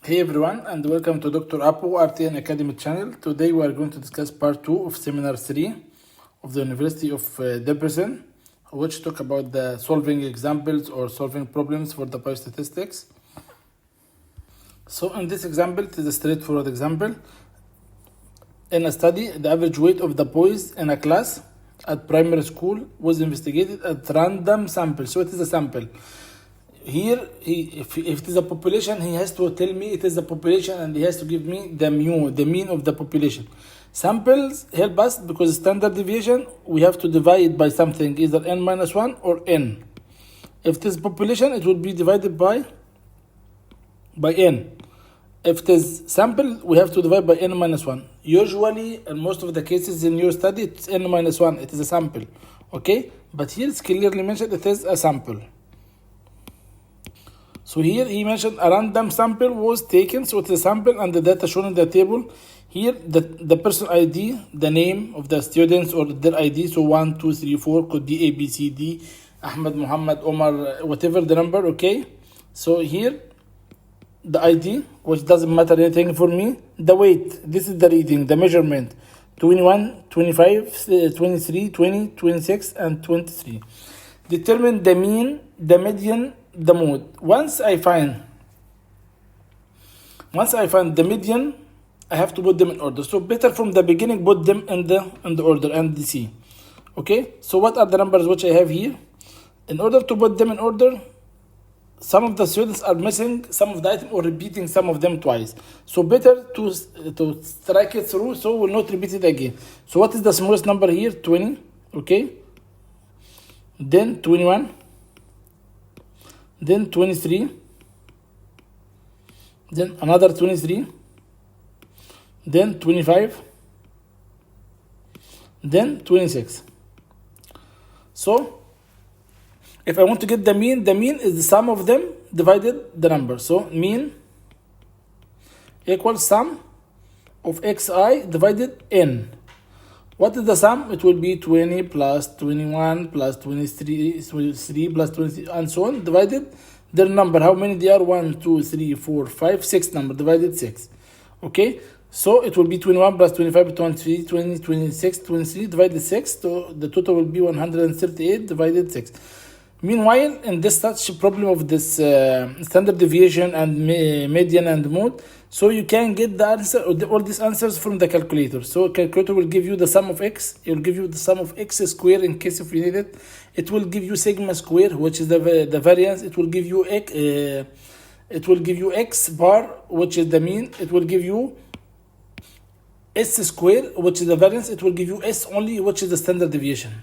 Hey everyone, and welcome to Dr. Apu RTN Academy channel. Today we are going to discuss part 2 of seminar 3 of the University of Debrecen, which talk about the solving examples or solving problems for the biostatistics. So in this example, it is a straightforward example. In a study, the average weight of the boys in a class at primary school was investigated at random sample. So it is a sample. Here, if it is a population, he has to tell me it is a population and he has to give me the mean of the population. Samples help us because standard deviation, we have to divide by something, either n minus 1 or n. If it is population, it will be divided by n. If it is sample, we have to divide by n minus 1. Usually, in most of the cases in your study, it's n minus 1. It is a sample. Okay? But here it's clearly mentioned it is a sample. So here he mentioned a random sample was taken, so it's a sample and the data shown in the table. Here the person ID, the name of the students or their ID, so 1, 2, 3, 4 could be A, B, C, D, Ahmed, Muhammad, Omar, whatever the number, okay? So here the ID, which doesn't matter anything for me, the weight, this is the reading, the measurement, 21, 25, 23, 20, 26, and 23. Determine the mean, the median, the mode. Once I find the median, I have to put them in order. So better from the beginning put them in the order and the C. Okay, so what are the numbers which I have here? In order to put them in order, some of the students are missing some of the item or repeating some of them twice. So better to strike it through so we'll not repeat it again. So what is the smallest number here? 20. Okay, then 21, then 23, then another 23, then 25, then 26. So if I want to get the mean is the sum of them divided the number. So mean equals sum of xi divided n. What is the sum? It will be 20 plus 21 plus 23 plus 23 and so on, divided their number. How many they are? 1, 2, 3, 4, 5, 6 number, divided 6. Okay, so it will be 21 plus 25, 23, 20, 26, 23, divided 6. So the total will be 138 divided 6. Meanwhile, in this such problem of this standard deviation and median and mode, so you can get the answer or all these answers from the calculator. So calculator will give you the sum of x. It will give you the sum of x square in case if you need it. It will give you sigma square, which is the variance. It will give you x. It will give you x bar, which is the mean. It will give you s square, which is the variance. It will give you s only, which is the standard deviation.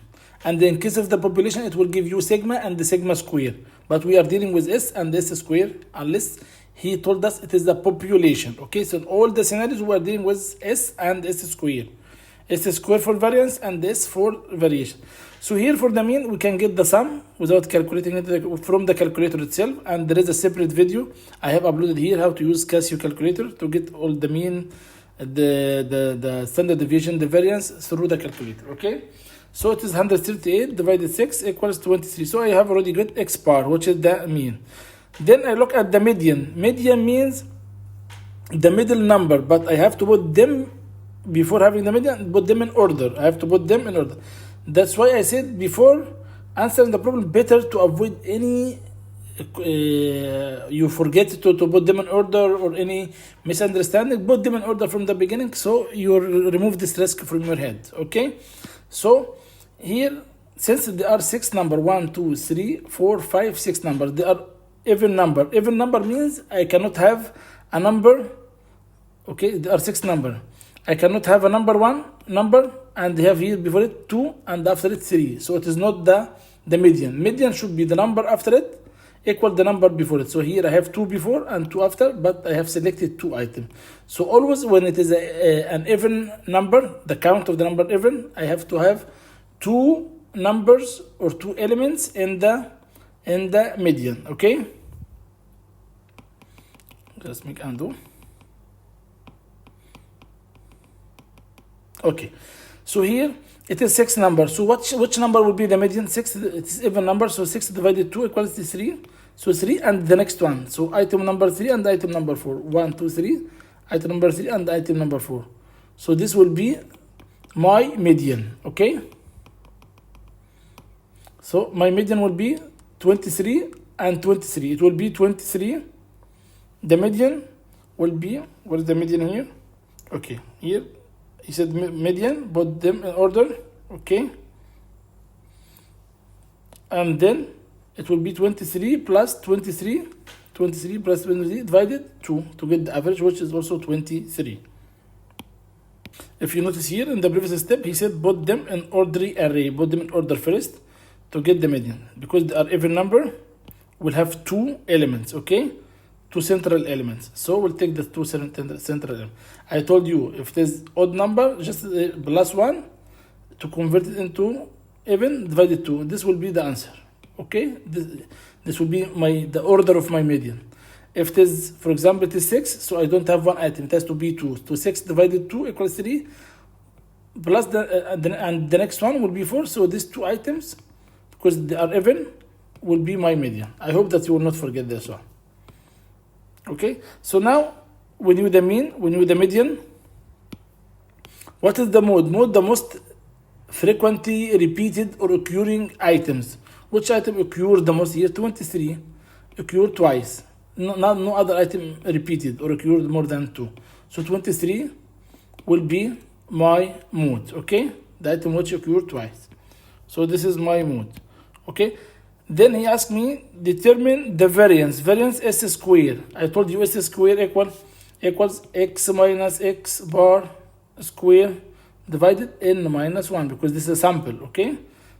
And in case of the population, it will give you sigma and the sigma square. But we are dealing with s and s square, unless he told us it is the population. Okay, so in all the scenarios, we are dealing with s and s square. S square for variance and s for variation. So here for the mean, we can get the sum without calculating it from the calculator itself. And there is a separate video I have uploaded here, how to use Casio calculator to get all the mean, the standard deviation, the variance through the calculator. Okay. So it is 138 divided 6 equals 23. So I have already got x bar, which is the mean. Then I look at the median. Median means the middle number, but I have to put them before having the median, put them in order. I have to put them in order. That's why I said before answering the problem, better to avoid any you forget to put them in order or any misunderstanding. Put them in order from the beginning so you remove this risk from your head. Okay, so here, since there are 6 number, 1, 2, 3, 4, 5, 6 numbers, they are even number. Even number means I cannot have a number. Okay, there are 6 number. I cannot have a number 1 number and they have here before it 2 and after it 3. So it is not the median. Median should be the number after it equal the number before it. So here I have 2 before and 2 after, but I have selected 2 items. So always when it is an even number, the count of the number even, I have to have 2 numbers or 2 elements in the median. Okay, let's make undo. Okay, So here it is 6 numbers. So which number will be the median? 6, it is even number, so 6 divided 2 equals 3. So 3 and the next one. So item number 3 and item number 4. 1, 2, 3. Item number 3 and item number 4. So this will be my median, okay? So my median will be 23 and 23. It will be 23. The median will be, what is the median here? Okay, here he said median, put them in order, okay? And then it will be 23 plus 23, 23 plus 23 divided 2 to get the average, which is also 23. If you notice here in the previous step, he said put them in orderly array, put them in order first to get the median. Because they are even number, we'll have 2 elements, okay? 2 central elements. So we'll take the 2 central elements. I told you, if it is odd number, just plus 1 to convert it into even divided 2. This will be the answer, okay? This will be the order of my median. If it is, for example, it is 6, so I don't have one item. It has to be 2. So 6 divided 2 equals 3, plus and the next one will be 4. So these 2 items, because they are even, will be my median. I hope that you will not forget this one. Okay, so now we knew the mean, we knew the median. What is the mode? Mode, the most frequently repeated or occurring items. Which item occurred the most here? 23 occurred twice. No other item repeated or occurred more than 2. So 23 will be my mode, okay? The item which occurred twice. So this is my mode, okay? Then he asked me, determine the variance. Variance S square. I told you S square equals x minus x bar square divided n minus 1, because this is a sample, okay?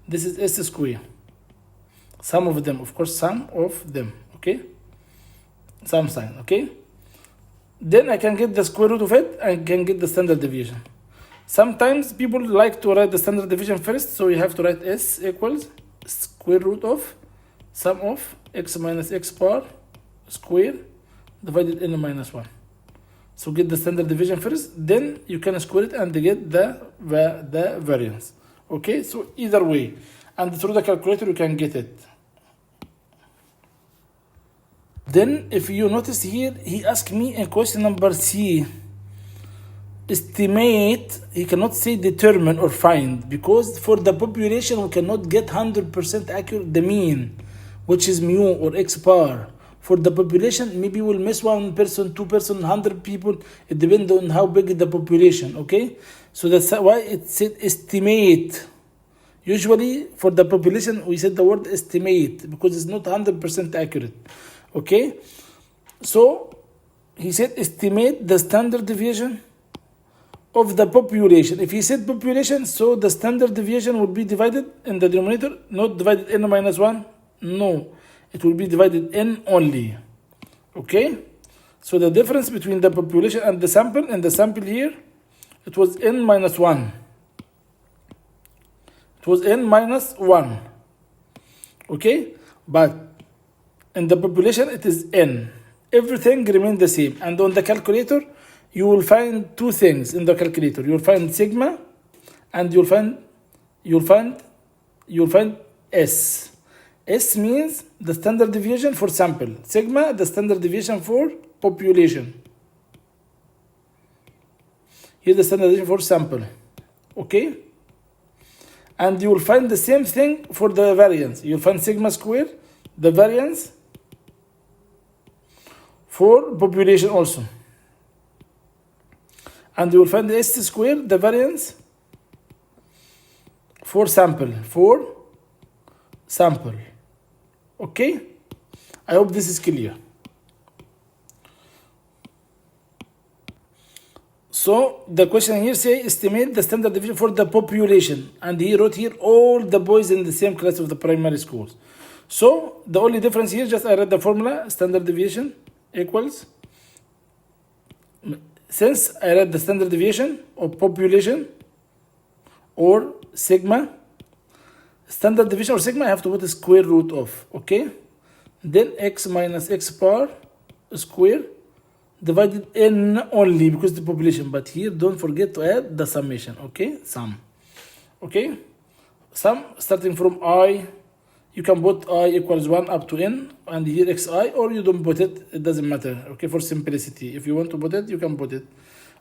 This is S square. Sum of them, of course, sum of them, okay? Sum sign, okay? Then I can get the square root of it, and can get the standard deviation. Sometimes people like to write the standard deviation first, so you have to write S equals square root of sum of x minus x bar square divided n minus 1. So get the standard deviation first, then you can square it and get the variance. Okay, so either way, and through the calculator you can get it. Then if you notice here, he asked me in question number C, estimate. He cannot say determine or find, because for the population we cannot get 100% accurate the mean, which is mu or x bar. For the population, maybe we'll miss 1 person, 2 person, 100 people. It depends on how big is the population, okay? So that's why it said estimate. Usually for the population we said the word estimate because it's not 100% accurate, okay? So he said estimate the standard deviation of the population. If he said population, so the standard deviation would be divided in the denominator, not divided n minus 1. No, it will be divided n only. Okay? So the difference between the population and the sample, and the sample here, it was n minus 1. It was n minus 1. Okay? But in the population, it is n. Everything remains the same. And on the calculator, you will find 2 things in the calculator. You'll find sigma, and you'll find S. S means the standard deviation for sample. Sigma, the standard deviation for population. Here's the standard deviation for sample. Okay? And you will find the same thing for the variance. You'll find sigma square, the variance for population also. And you will find the S square, the variance for sample. Okay? I hope this is clear. So the question here say estimate the standard deviation for the population. And he wrote here all the boys in the same class of the primary schools. So the only difference here, just I read the formula, standard deviation equals, since I read the standard deviation of population or sigma, standard deviation or sigma, I have to put a square root of, okay? Then x minus x bar square divided n only because the population. But here don't forget to add the summation, okay? Sum. Okay, sum starting from I, you can put I equals 1 up to n, and here xi, or you don't put it, it doesn't matter. Okay, for simplicity, if you want to put it, you can put it.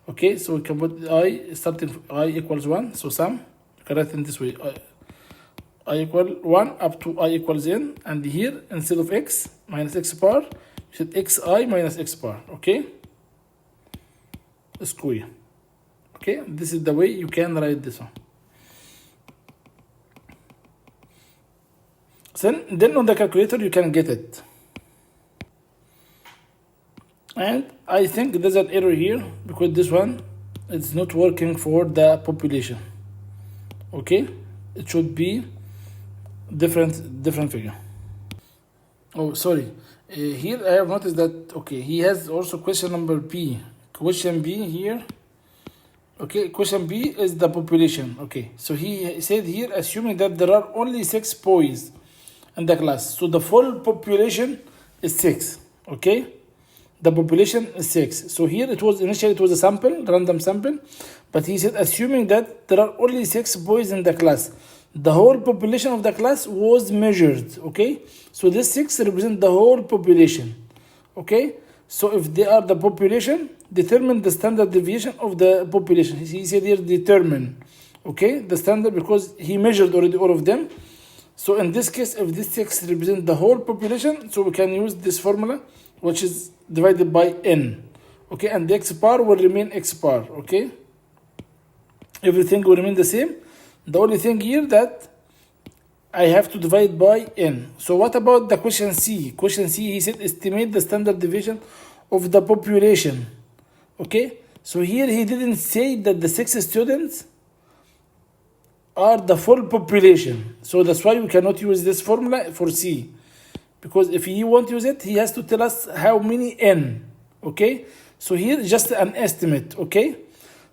Okay, so we can put I starting from I equals 1, so sum, you can write in this way, I equal 1 up to I equals n, and here instead of x minus x bar, you said xi minus x bar. Okay, square. Okay, this is the way you can write this one. Then on the calculator you can get it. And I think there's an error here because this one is not working for the population. Okay, it should be different figure. Oh, sorry. Here I have noticed that, okay, he has also question number B. Question B here. Okay, question B is the population. Okay, so he said here, assuming that there are only 6 boys in the class, so the full population is 6. Okay, the population is 6. So here it was initially it was a sample, random sample, but he said assuming that there are only 6 boys in the class, the whole population of the class was measured. Okay, so this 6 represent the whole population. Okay, so if they are the population, determine the standard deviation of the population. He said here determine, okay, the standard, because he measured already all of them. So in this case, if this 6 represents the whole population, so we can use this formula, which is divided by n. Okay, and the x bar will remain x bar. Okay, everything will remain the same. The only thing here that I have to divide by n. So what about the question C? Question C, he said estimate the standard deviation of the population. Okay, so here he didn't say that the 6 students are the full population. So that's why we cannot use this formula for C. Because if he won't use it, he has to tell us how many n. Okay, so here just an estimate. Okay,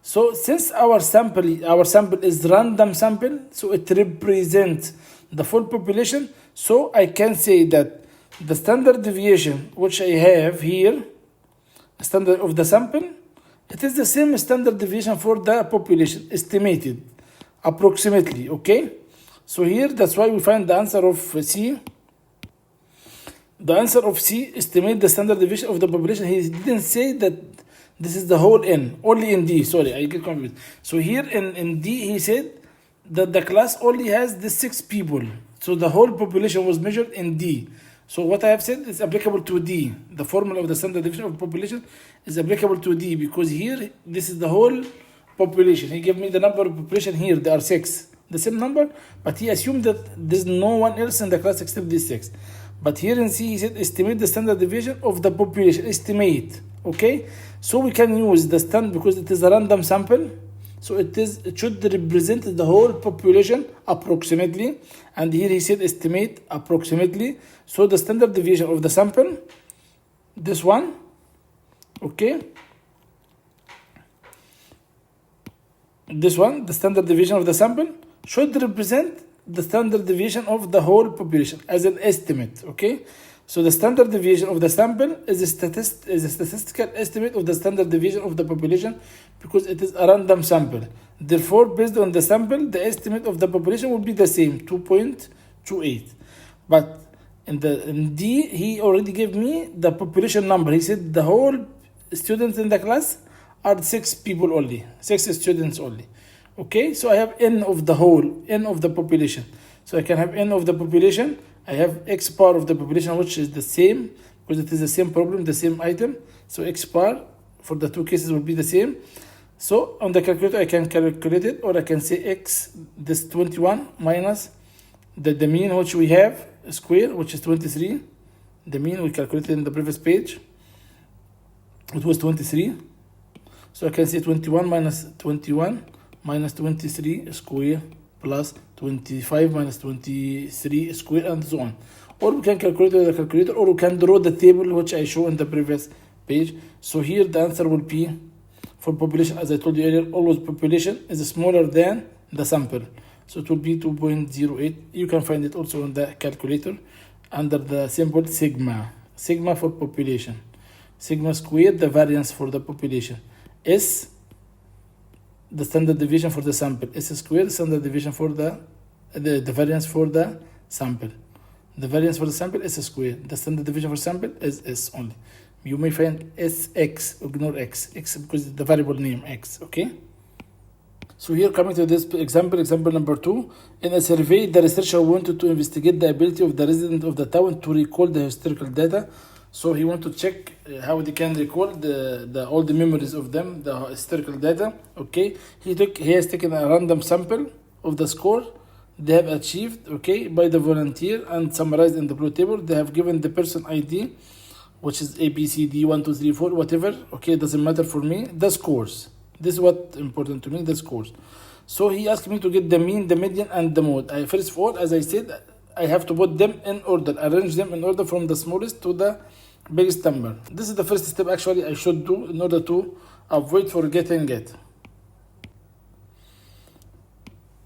so since our sample is random sample, so it represents the full population, so I can say that the standard deviation which I have here, standard of the sample, it is the same standard deviation for the population, estimated approximately. Okay, so here that's why we find the answer of C. The answer of C, estimate the standard deviation of the population. He didn't say that this is the whole n, only in D. Sorry, I get confused. So here in D, he said that the class only has the 6 people. So the whole population was measured in D. So what I have said is applicable to D. The formula of the standard deviation of population is applicable to D, because here this is the whole population. He gave me the number of population here. There are 6, the same number, but he assumed that there's no one else in the class except these 6. But here in C, he said estimate the standard deviation of the population. Estimate. Okay, so we can use the standard because it is a random sample. So it should represent the whole population approximately. And here he said estimate approximately. So the standard deviation of the sample, this one, okay, this one, the standard deviation of the sample should represent the standard deviation of the whole population as an estimate. Okay, so the standard deviation of the sample is a statistical estimate of the standard deviation of the population, because it is a random sample. Therefore, based on the sample, the estimate of the population will be the same, 2.28. But in D, he already gave me the population number. He said the whole students in the class are 6 people only, 6 students only. Okay, so I have n of the whole, n of the population. So I can have n of the population. I have x bar of the population, which is the same, because it is the same problem, the same item. So x bar for the 2 cases will be the same. So on the calculator, I can calculate it, or I can say x, this 21 minus the mean which we have, square, which is 23. The mean we calculated in the previous page. It was 23. So I can say 21 minus 21 minus 23 square plus 25 minus 23 square, and so on. Or we can calculate with the calculator, or we can draw the table which I show in the previous page. So here the answer will be, for population, as I told you earlier, always population is smaller than the sample. So it will be 2.08. You can find it also in the calculator under the symbol sigma. Sigma for population. Sigma squared, the variance for the population. S, the standard deviation for the sample, S squared, standard deviation for the variance for the sample. The variance for the sample is squared. The standard deviation for sample is S only. You may find Sx, ignore x because it's the variable name x, okay? So here coming to this example number 2. In a survey, the researcher wanted to investigate the ability of the resident of the town to recall the historical data. So he wanted to check how they can recall all the memories of them, the historical data, okay? He has taken a random sample of the score they have achieved, okay, by the volunteer and summarized in the blue table. They have given the person ID, which is A, B, C, D, 1, 2, 3, 4, whatever, okay, doesn't matter for me, the scores. This is what important to me, the scores. So he asked me to get the mean, the median, and the mode. First of all, as I said, I have to put them in order, arrange them in order from the smallest to the biggest number. This is the first step actually I should do in order to avoid forgetting it.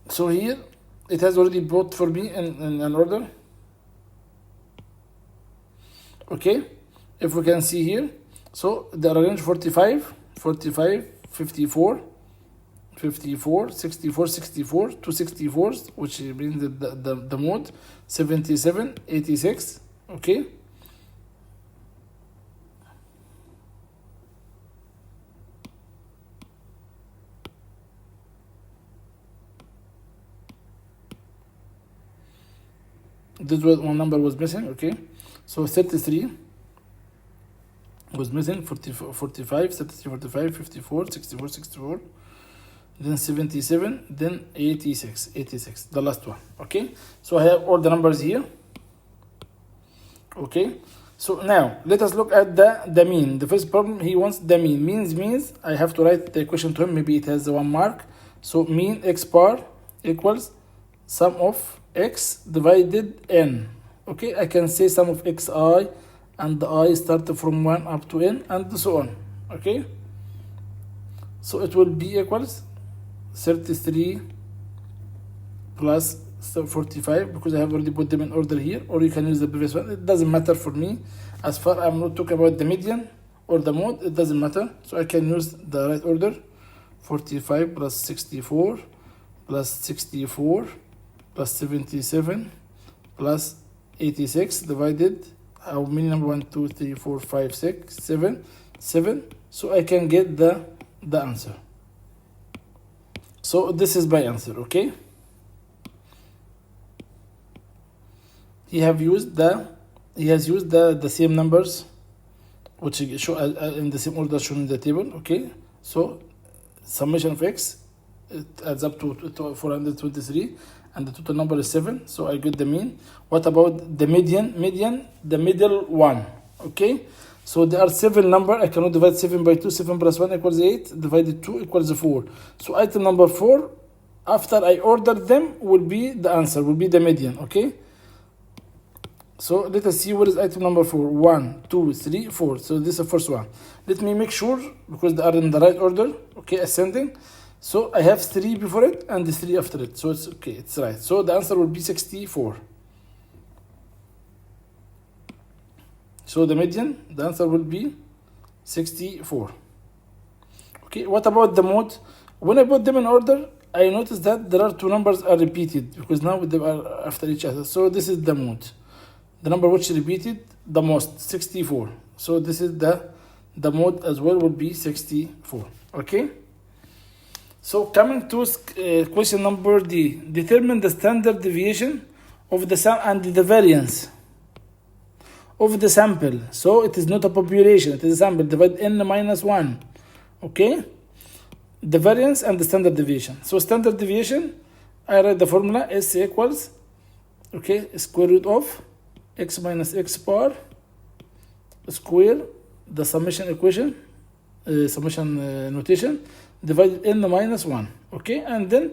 So here, it has already brought for me in an order. Okay, if we can see here, so they arrange 45, 54, 64, 64, 2 64s, which means the mode, 77, 86, okay. This was one number was missing, okay. So 33 was missing, 45, 33, 45, 54, 64, 64, then 77, then 86, the last one, okay. So I have all the numbers here, okay. So now let us look at the mean. The first problem, he wants the mean. Means I have to write the equation to him. Maybe it has 1 mark. So mean x bar equals sum of x divided n. Okay, I can say sum of xi, and the I start from 1 up to n, and so on. Okay, so it will be equals 33 plus 45, because I have already put them in order here, or you can use the previous one. It doesn't matter for me. As far I'm not talking about the median or the mode, it doesn't matter. So I can use the right order. 45 plus 64 plus 64 plus 77 plus 86 divided how many number? 1, 2, 3, 4, 5, 6, 7. So I can get the answer. So this is my answer, okay. He has used the same numbers, which show in the same order shown in the table, okay. So summation of x, it adds up to 423, and the total number is 7. So I get the mean. What about the median? The middle one, okay. So there are 7 numbers. I cannot divide 7 by 2. 7 plus 1 equals 8. Divided 2 equals 4. So item number 4, after I ordered them, will be the answer, will be the median, okay. So let us see what is item number 4. 1, 2, 3, 4. So this is the first one. Let me make sure, because they are in the right order, okay, ascending. So I have 3 before it and 3 after it. So it's okay, it's right. So the answer will be 64. So the median, the answer will be 64. Okay, what about the mode? When I put them in order, I noticed that there are 2 numbers are repeated, because now they are after each other. So this is the mode. The number which repeated the most, 64. So this is the mode as well, will be 64. Okay. So coming to question number D, determine the standard deviation of the sum and the variance of the sample. So it is not a population, it is a sample. Divide n minus 1. Okay. The variance and the standard deviation. So standard deviation, I write the formula S equals, okay, square root of x minus x bar square, the summation equation, summation notation, divided n minus 1. Okay, and then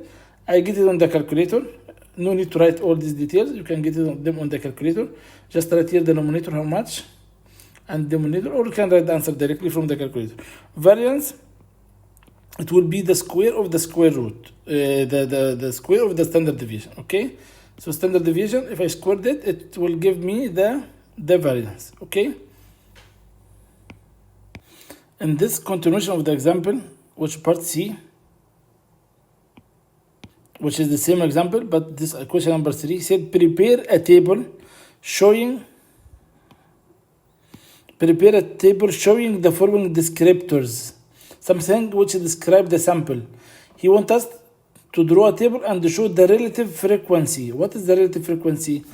I get it on the calculator. No need to write all these details. You can get them on the calculator. Just write here the denominator how much and denominator, or you can write the answer directly from the calculator. Variance, it will be the square of the square root, the square of the standard deviation. Okay, so standard deviation, if I squared it, it will give me the variance. Okay, in this continuation of the example, which part C, which is the same example, but this question number 3 said prepare a table showing the following descriptors, something which describe the sample. He wants us to draw a table and show the relative frequency. What is the relative frequency?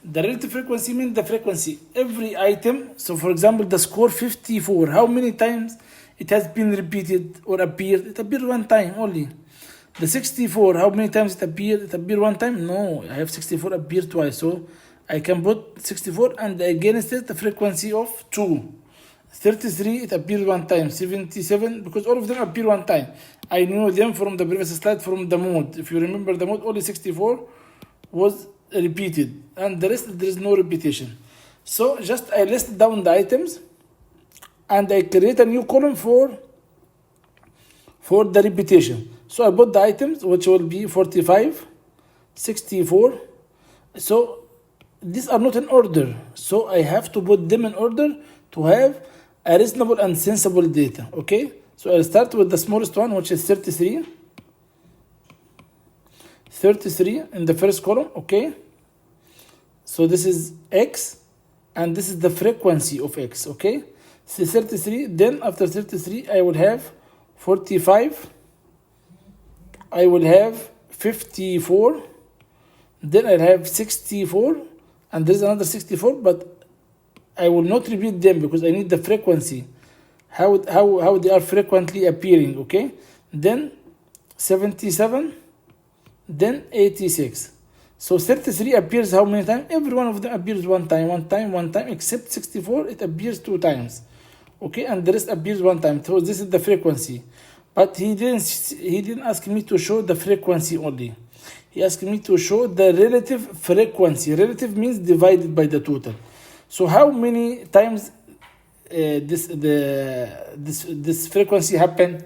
The relative frequency means the frequency every item. So for example, the score 54, how many times it has been repeated or appeared? It appeared one time only. The 64, how many times it appeared? It appeared one time? No, I have 64 appear twice. So I can put 64 and against it the frequency of 2. 33, it appears one time. 77, because all of them appear one time. I knew them from the previous slide from the mode. If you remember the mode, only 64 was repeated. And the rest, there is no repetition. So just I list down the items and I create a new column for the repetition. So I put the items, which will be 45, 64. So these are not in order. So I have to put them in order to have a reasonable and sensible data. Okay? So I'll start with the smallest one, which is 33. 33 in the first column. Okay? So this is X, and this is the frequency of X. Okay? So 33. Then after 33, I will have 45. I will have 54. Then I'll have 64. And there's another 64, but I will not repeat them because I need the frequency. How they are frequently appearing, okay? Then 77, then 86. So 33 appears how many times? Every one of them appears one time, except 64, it appears 2 times. Okay, and the rest appears one time. So this is the frequency. But he didn't ask me to show the frequency only. He asked me to show the relative frequency. Relative means divided by the total. So how many times this frequency happen?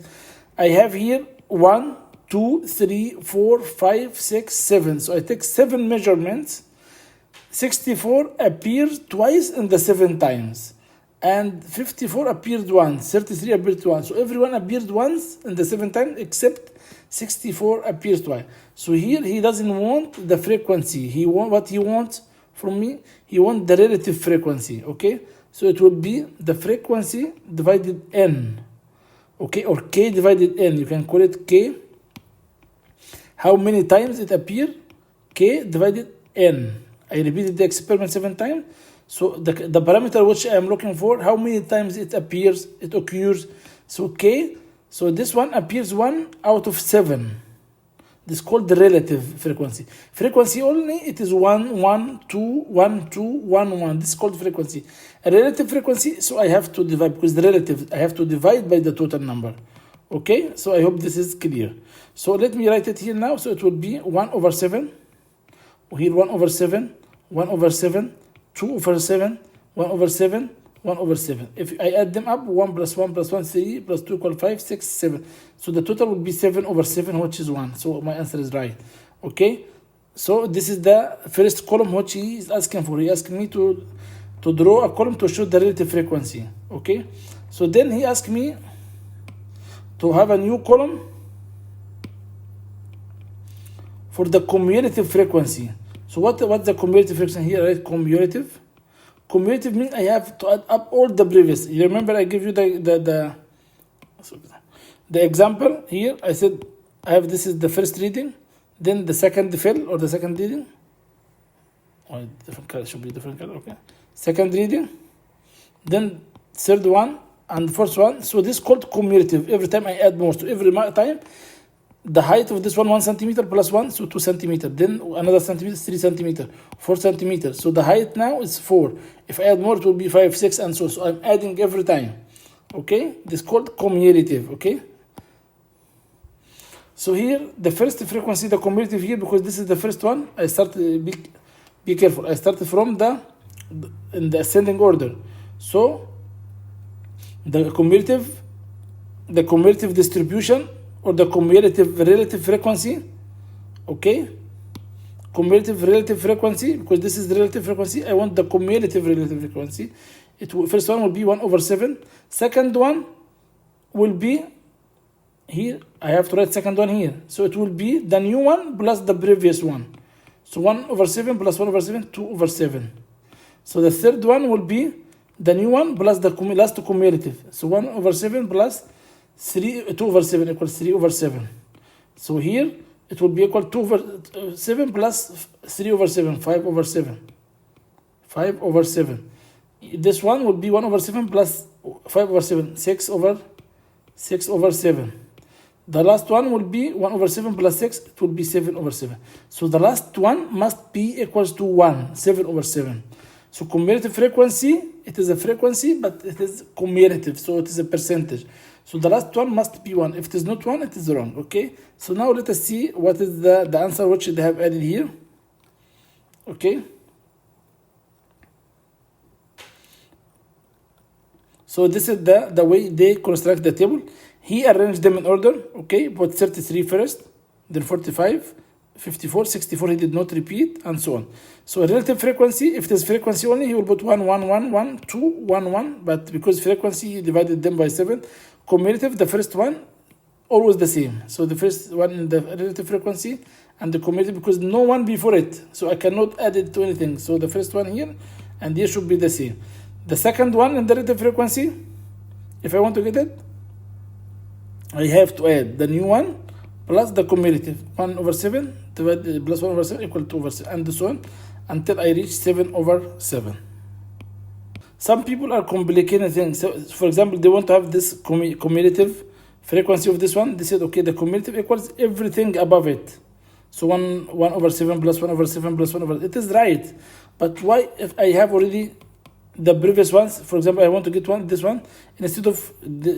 I have here 1, 2, 3, 4, 5, 6, 7. So I take 7 measurements. 64 appears twice in the 7 times. And 54 appeared once. 33 appeared once. So everyone appeared once in the 7 times except 64 appears twice. So here he doesn't want the frequency. What he wants from me, he wants the relative frequency. Okay, so it will be the frequency divided n. Okay, or k divided n. You can call it k. How many times it appear? K divided n. I repeated the experiment 7 times. So the parameter which I am looking for, how many times it appears, it occurs. So k. So this one appears 1 out of 7. This is called the relative frequency. Frequency only, it is 1, 1, 2, 1, 2, 1, 1. This is called frequency. A relative frequency, so I have to divide, because the relative, I have to divide by the total number. Okay, so I hope this is clear. So let me write it here now. So it will be 1 over 7. Here 1 over 7, 1 over 7, 2 over 7, 1 over 7, 1 over 7. If I add them up, 1 plus 1 plus 1, 3 plus 2 equals 5, 6, 7. So the total will be 7 over 7, which is 1. So my answer is right. Okay. So this is the first column which he is asking for. He asked me to draw a column to show the relative frequency. Okay. So then he asked me to have a new column for the cumulative frequency. So what's the cumulative frequency here? Right? Cumulative. Cumulative means I have to add up all the previous. You remember I give you the example here. I said this is the first reading, then the second fill or the second reading. Or different color, should be different color. Okay. Second reading, then third one and fourth one. So this is called cumulative. Every time I add more. So every time the height of this 1 centimeter plus 1, so 2 centimeter. Then another centimeter, 3 centimeter, 4 centimeter. So the height now is 4. If I add more, it will be 5, 6, and so. So I'm adding every time. Okay, this is called cumulative. Okay. So here the first frequency, the cumulative here, because this is the first one. I start be careful. I started from in the ascending order. So the cumulative distribution, or the cumulative relative frequency, okay? Cumulative relative frequency, because this is the relative frequency, I want the cumulative relative frequency. First one will be 1 over 7. Second one will be here I have to write second one here. So it will be the new one plus the previous one. So 1 over 7 plus 1 over 7, 2 over 7. So the third one will be the new one plus the last cumulative. So 1 over 7 plus 2 over 7 equals 3 over 7. So here it will be equal to 2 over 7 plus 3 over 7, 5 over 7. 5 over 7. This one will be 1 over 7 plus 5 over 7, 6 over 7. The last one will be 1 over 7 plus 6, it will be 7 over 7. So the last one must be equals to 1, 7 over 7. So cumulative frequency, it is a frequency, but it is cumulative, so it is a percentage. So the last one must be 1. If it is not 1, it is wrong, okay? So now let us see what is the answer which they have added here. Okay? So this is the way they construct the table. He arranged them in order, okay? Put 33 first, then 45, 54, 64, he did not repeat, and so on. So relative frequency, if it is frequency only, he will put 1, 1, 1, 1, 2, 1, 1, but because frequency, he divided them by 7. Cumulative, the first one, always the same. So the first one in the relative frequency, and the cumulative, because no one before it, so I cannot add it to anything. So the first one here, and here should be the same. The second one in the relative frequency, if I want to get it, I have to add the new one plus the cumulative. 1 over 7 divided plus 1 over 7 equal to 2 over 7, and so on until I reach 7 over 7. Some people are complicating things. So, for example, they want to have this cumulative frequency of this one. They said, okay, the cumulative equals everything above it. So 1 over 7 plus 1 over 7 plus 1 over... It is right. But why if I have already the previous ones? For example, I want to get this one, instead of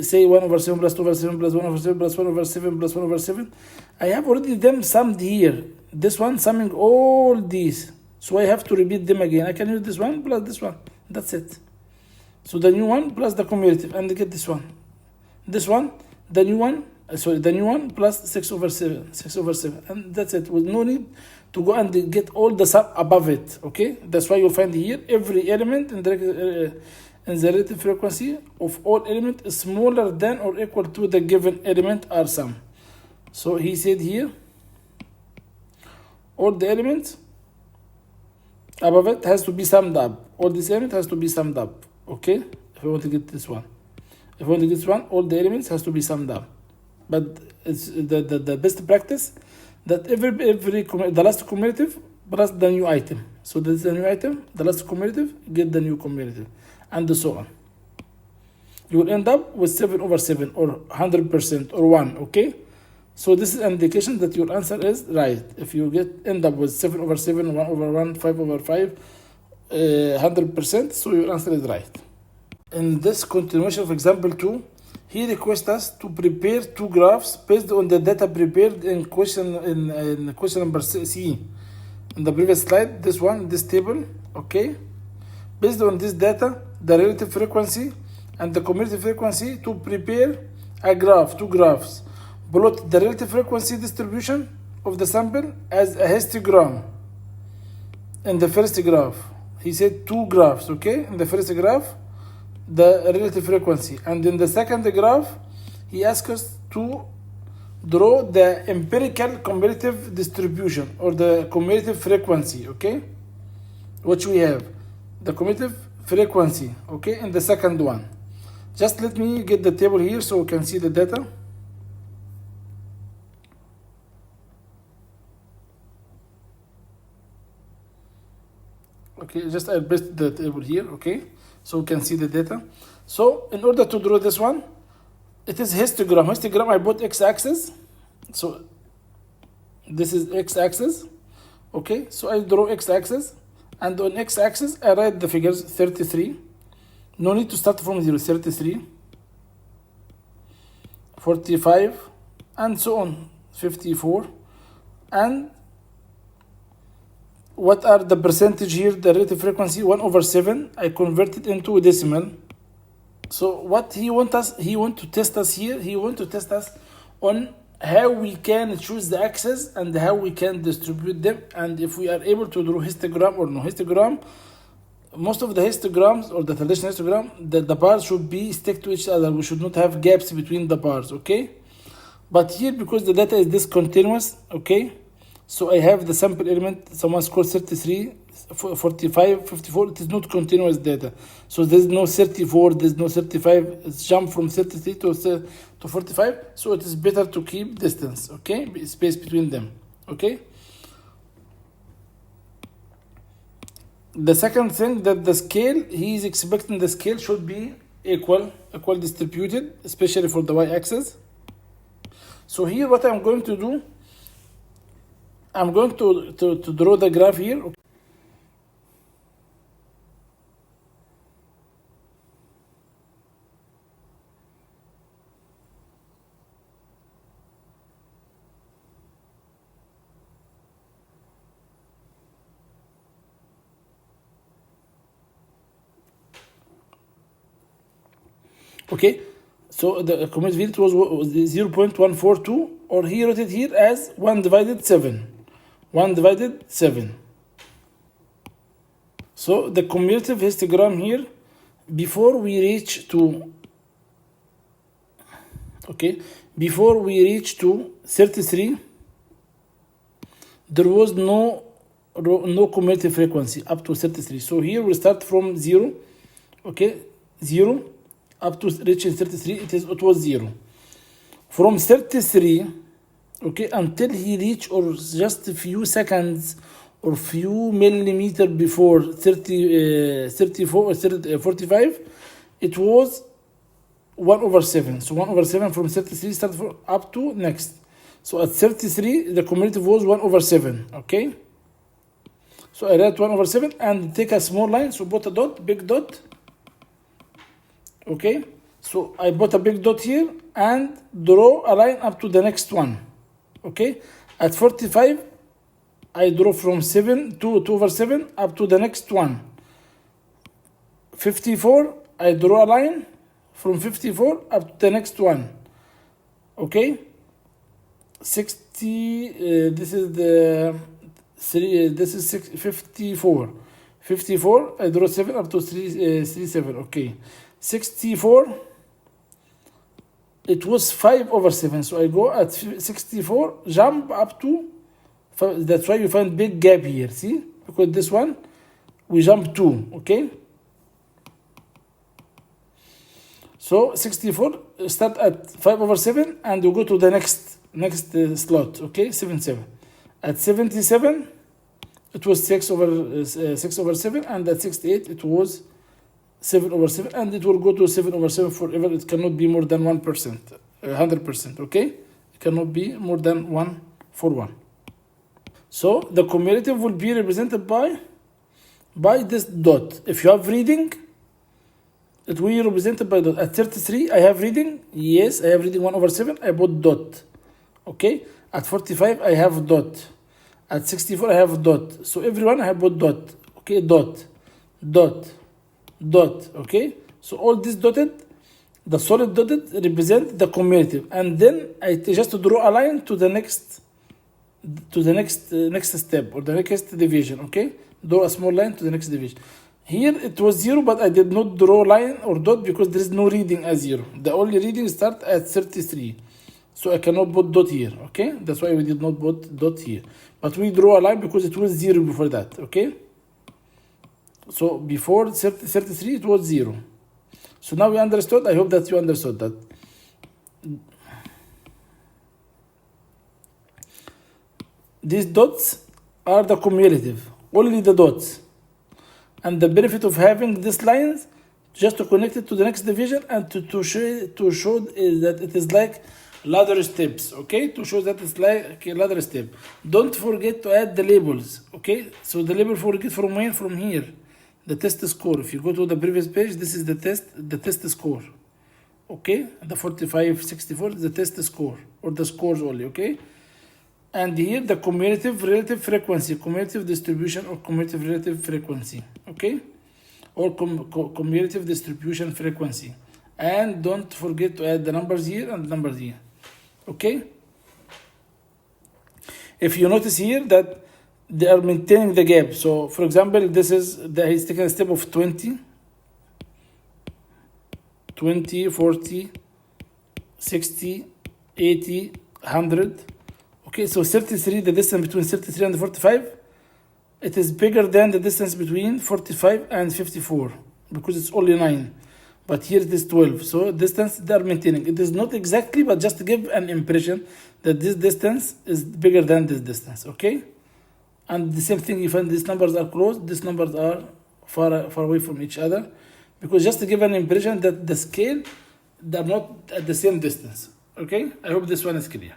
say 1 over 7 plus 2 over 7 plus 1 over 7 plus 1 over 7 plus 1 over 7, I have already them summed here. This one summing all these. So I have to repeat them again. I can use this one plus this one. That's it. So the new one plus the cumulative, and get this one. This one, the new one, the new one plus 6 over 7. 6 over 7. And that's it. With no need to go and get all the sum above it. Okay? That's why you'll find here every element in the relative frequency of all elements is smaller than or equal to the given element are sum. So he said here, all the elements above it has to be summed up. All this element has to be summed up. Okay? If I want to get this one. If I want to get this one, all the elements has to be summed up. But it's the best practice that the last cumulative plus the new item. So this is the new item, the last cumulative, get the new cumulative, and so on. You will end up with 7 over 7 or 100% or 1, okay? So this is an indication that your answer is right. If you end up with 7 over 7, 1 over 1, 5 over 5, 100%, so your answer is right. In this continuation of example 2, he requests us to prepare 2 graphs based on the data prepared in question number C. In the previous slide, this table, okay? Based on this data, the relative frequency and the cumulative frequency, to prepare a graph, 2 graphs. Plot the relative frequency distribution of the sample as a histogram. In the first graph, he said 2 graphs, okay? In the first graph, the relative frequency, and in the second graph he asks us to draw the empirical cumulative distribution or the cumulative frequency, okay, which we have the cumulative frequency, okay, in the second one. Just let me get the table here so we can see the data. Okay, just I placed the table here, okay, so we can see the data. So in order to draw this one, it is histogram. Histogram, I put x-axis. So this is x-axis, okay. So I draw x-axis, and on x-axis I write the figures 33. No need to start from 0. 33, 45, and so on. 54, and what are the percentage here? The relative frequency 1 over 7. I convert it into a decimal. So what he want to test us here. He want to test us on how we can choose the axes and how we can distribute them, and if we are able to draw histogram or no histogram. Most of the histograms or the traditional histogram, the bars should be stick to each other. We should not have gaps between the bars, okay? But here, because the data is discontinuous, okay, so I have the sample element, someone scored 33, 45, 54, it is not continuous data. So there's no 34, there's no 35, it's jump from 33 to 45, so it is better to keep distance, okay, space between them, okay. The second thing, that the scale, he is expecting the scale should be equal distributed, especially for the y-axis. So here what I'm going to do, I'm going to draw the graph here. Okay, so the cumulative value was 0.142, or he wrote it here as 1 divided 7. 1 divided 7. So the cumulative histogram here, before we reach to, okay, before we reach to 33, there was no cumulative frequency up to 33. So here we start from 0, okay, 0 up to reaching 33, it was 0. From 33, okay, until he reached, or just a few seconds or few millimeter before 34 or 45, it was 1 over 7. So 1 over 7 from 33 starts up to next. So at 33, the cumulative was 1 over 7, okay? So I write 1 over 7 and take a small line, so put a dot, big dot. Okay, so I put a big dot here and draw a line up to the next one. Okay, at 45, I draw from 2 over 7 up to the next one. 54, I draw a line from 54 up to the next one. Okay, 60, this is the 3, this is 54. 54, I draw 7 up to 37. Okay, 64, it was 5 over 7, so I go at 64, jump up to 5. That's why you find big gap here, see, because this one we jump 2, okay. So 64 start at 5 over 7 and you go to the next slot, okay, 77. At 77 it was 6 over 7, and at 68 it was 7 over 7, and it will go to 7 over 7 forever. It cannot be more than 1%, 100%, okay? It cannot be more than 1 for 1. So the cumulative will be represented by this dot. If you have reading, it will be represented by dot. At 33, I have reading. Yes, I have reading 1 over 7. I put dot, okay? At 45, I have dot. At 64, I have dot. So everyone I have put dot, okay? Dot, okay? So all this dotted, the solid dotted represent the cumulative, and then I just draw a line to the next step, or the next deviation, okay? Draw a small line to the next deviation. Here it was 0, but I did not draw line or dot because there is no reading as 0. The only reading start at 33. So I cannot put dot here, okay? That's why we did not put dot here. But we draw a line because it was 0 before that, okay? So before 33, it was 0. So now we understood. I hope that you understood that. These dots are the cumulative, only the dots. And the benefit of having these lines, just to connect it to the next division and to show that it is like ladder steps, okay? To show that it's like a ladder step. Don't forget to add the labels, okay? So the label forget from where? From here. The test score. If you go to the previous page, this is the test score. Okay? The 45, 64 is the test score, or the scores only, okay? And here the cumulative relative frequency, cumulative distribution or cumulative relative frequency, okay? Or cumulative distribution frequency. And don't forget to add the numbers here and the numbers here, okay? If you notice here that they are maintaining the gap. So for example, he's taking a step of 20, 40, 60, 80, 100. Okay, so 33, the distance between 33 and 45, it is bigger than the distance between 45 and 54 because it's only 9. But here it is 12. So distance they are maintaining. It is not exactly, but just to give an impression that this distance is bigger than this distance. Okay? And the same thing, if these numbers are close, these numbers are far away from each other, because just to give an impression that the scale, they're not at the same distance. Okay? I hope this one is clear.